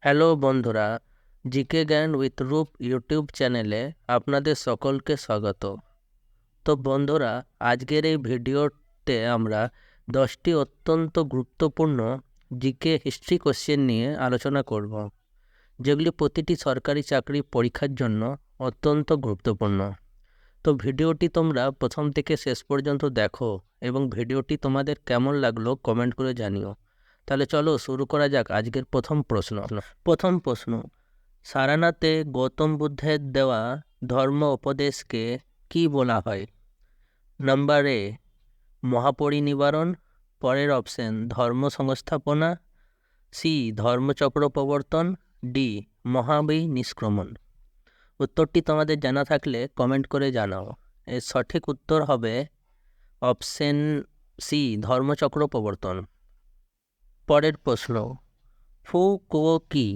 Hello বন্ধুরা, GK জ্ঞান with রূপ ইউটিউব চ্যানেলে আপনাদের সকলকে স্বাগত। তো বন্ধুরা, আজকের এই ভিডিওতে আমরা 10টি অত্যন্ত গুরুত্বপূর্ণ জিকে হিস্ট্রি কোশ্চেন নিয়ে আলোচনা করব, যেগুলি প্রতিটি সরকারি চাকরি পরীক্ষার জন্য অত্যন্ত গুরুত্বপূর্ণ। তো ভিডিওটি তোমরা প্রথম থেকে শেষ পর্যন্ত দেখো এবং ভিডিওটি তোমাদের কেমন লাগলো কমেন্ট করে জানিও। তাহলে চলো শুরু করা যাক আজকের প্রথম প্রশ্ন, সারানাথে গৌতম বুদ্ধের দেওয়া ধর্ম উপদেশকে কি বলা হয়? নাম্বার এ মহাপরিনিবারণ, পরের অপশন ধর্ম সংস্থাপনা, সি ধর্মচক্র প্রবর্তন, ডি মহাবিনিষ্ক্রমণ। উত্তরটি তোমাদের জানা থাকলে কমেন্ট করে জানাও। এর সঠিক উত্তর হবে অপশন সি ধর্মচক্র প্রবর্তন। পরের প্রশ্ন, ফু কুও কি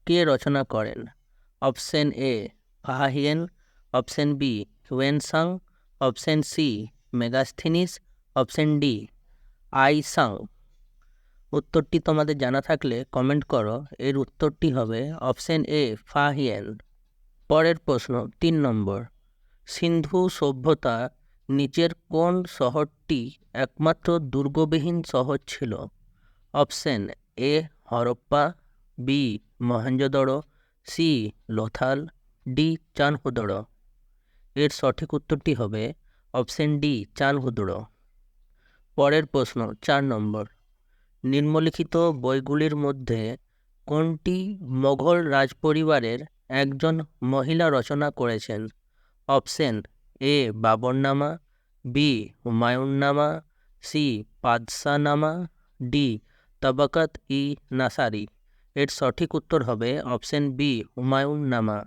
কে রচনা করেন? Option A Fahien, option B Xuanzang, option C Megasthenes, option D Yijing. উত্তরটি তোমাদের জানা থাকলে কমেন্ট করো। এর উত্তরটি হবে অপশন এ ফাহিয়েন। পরের প্রশ্ন 3 নম্বর, সিন্ধু সভ্যতা নিচের কোন শহরটি একমাত্র দুর্গবিহীন শহর ছিল? Option A Harappa, B Mohenjodaro, C Lothal, D Chanhudaro. এর সঠিক উত্তরটি হবে অপশন ডি চানহুদড়ো। পরের প্রশ্ন 4 নম্বর, নিম্নলিখিত বইগুলির মধ্যে কোনটি মোগল রাজপরিবারের একজন মহিলা রচনা করেছেন? Option A Baburnama, B Humayunnama, C Padshahnama, D Tabaqat i Nasiri. এর সঠিক উত্তর হবে অপশন বি হুমায়ুননামা।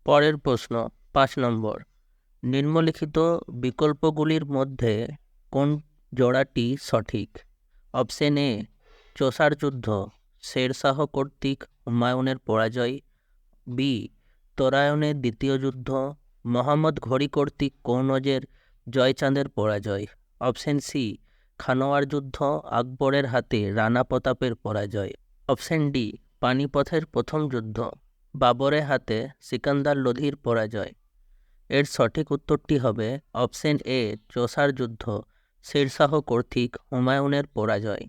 পরের প্রশ্ন 5 নম্বর, নিম্নলিখিত বিকল্পগুলির মধ্যে কোন জোড়াটি সঠিক? অপশন এ চৌসার যুদ্ধ, শেরশাহ কর্তৃক হুমায়ুনের পরাজয়, বি তরায়নের দ্বিতীয় যুদ্ধ, মোহাম্মদ ঘড়ি কর্তৃক কনৌজের জয়চাঁদের পরাজয়, অপশন সি খানোয়ার যুদ্ধ, আকবরের হাতে রানা প্রতাপের পরাজয়, অপশন ডি পানিপথের প্রথম যুদ্ধ, বাবরের হাতে সিকান্দার লোধির পরাজয়। এর সঠিক উত্তরটি হবে অপশন এ চৌসার যুদ্ধ, শেরশাহ কর্তৃক হুমায়ুনের পরাজয়।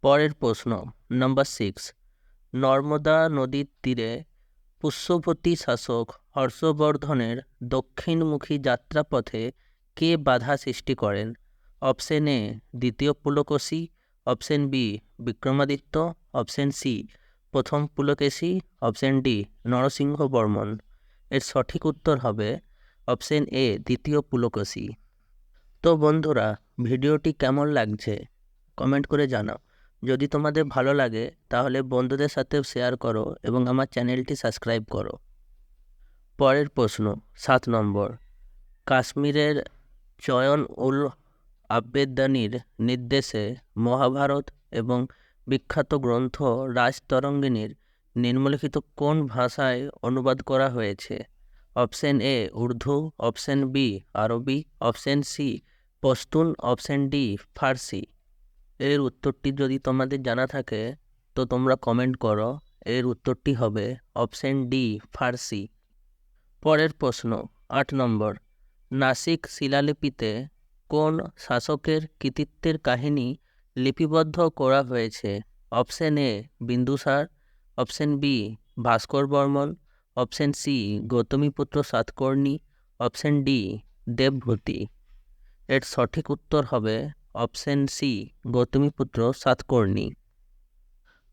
পরের প্রশ্ন নাম্বার 6, নর্মদা নদীর তীরে পুষ্যবতী শাসক হর্ষবর্ধনের দক্ষিণমুখী যাত্রাপথে কে বাধা সৃষ্টি করেন? অপশন এ দ্বিতীয় Pulakeshi, option B Vikramaditya, option C প্রথম পুলকেশী, অপশন ডি নরসিংহবর্মন। এর সঠিক উত্তর হবে অপশন এ দ্বিতীয় পুলকেশী। তো বন্ধুরা, ভিডিওটি কেমন লাগছে কমেন্ট করে জানাও। যদি তোমাদের ভালো লাগে তাহলে বন্ধুদের সাথে শেয়ার করো এবং আমার চ্যানেলটি সাবস্ক্রাইব করো। পরের প্রশ্ন 7 নম্বর, কাশ্মীরের চয়ন উল আবেদানির নির্দেশে মহাভারত এবং বিখ্যাত গ্রন্থ রাজতরঙ্গিনীর নিম্নলিখিত কোন ভাষায় অনুবাদ করা হয়েছে? Option A Urdu, option B Arabi, option C Pashtun, option D Farsi. এর উত্তরটি যদি তোমাদের জানা থাকে তো তোমরা কমেন্ট করো। এর উত্তরটি হবে অপশন ডি ফার্সি। পরের প্রশ্ন 8 নম্বর, নাসিক শিলালিপিতে কোন শাসকের কৃতিত্বের কাহিনী লিপিবদ্ধ করা হয়েছে? Option A Bindusara, option B Bhaskar Varman, option C Gautamiputra Satakarni, option D দেবভূতি। এর সঠিক উত্তর হবে অপশন সি গৌতমীপুত্র সাতকর্ণী।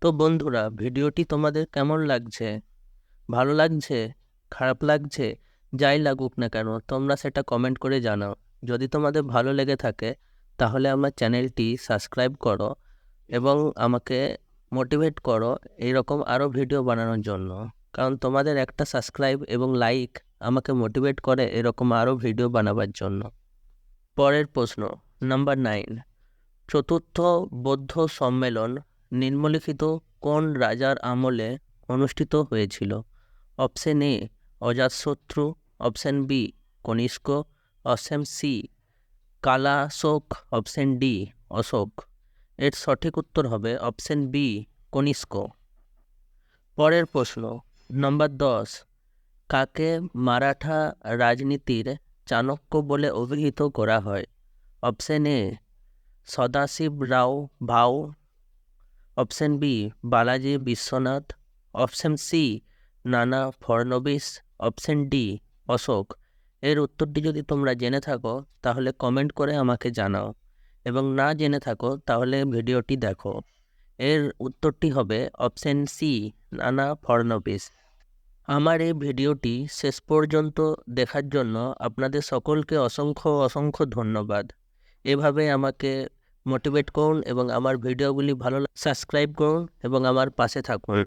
তো বন্ধুরা, ভিডিওটি তোমাদের কেমন লাগছে? ভালো লাগছে, খারাপ লাগছে, যাই লাগুক না কেন তোমরা সেটা কমেন্ট করে জানাও। যদি তোমাদের ভালো লেগে থাকে তাহলে আমার চ্যানেলটি সাবস্ক্রাইব করো এবং আমাকে মোটিভেট করো এইরকম আরও ভিডিও বানানোর জন্য, কারণ তোমাদের একটা সাবস্ক্রাইব এবং লাইক আমাকে মোটিভেট করে এরকম আরও ভিডিও বানাবার জন্য। পরের প্রশ্ন নাম্বার 9, চতুর্থ বৌদ্ধ সম্মেলন নিম্নলিখিত কোন রাজার আমলে অনুষ্ঠিত হয়েছিল? Option A Ajatashatru, option B Kanishka, option C Kalashoka, option D Ashoka. এর সঠিক উত্তর হবে অপশন বি কনিষ্ক। পরের প্রশ্ন নম্বর 10, কাকে মারাঠা রাজনীতির চাণক্য বলে অভিহিত করা হয়? Option A Sadashiv Rao Bhau, option B Balaji Vishwanath, option C Nana Phadnavis, option D Ashoka. এর উত্তরটি যদি তোমরা জেনে থাকো তাহলে কমেন্ট করে আমাকে জানাও, এবং না জেনে থাকো তাহলে ভিডিওটি দেখো। এর উত্তরটি হবে অপশন সি নানা ফড়নবিস। আমার এই ভিডিওটি শেষ পর্যন্ত দেখার জন্য আপনাদের সকলকে অসংখ্য অসংখ্য ধন্যবাদ। এভাবে আমাকে মোটিভেট করুন এবং আমার ভিডিওগুলি ভালো সাবস্ক্রাইব করুন এবং আমার পাশে থাকুন।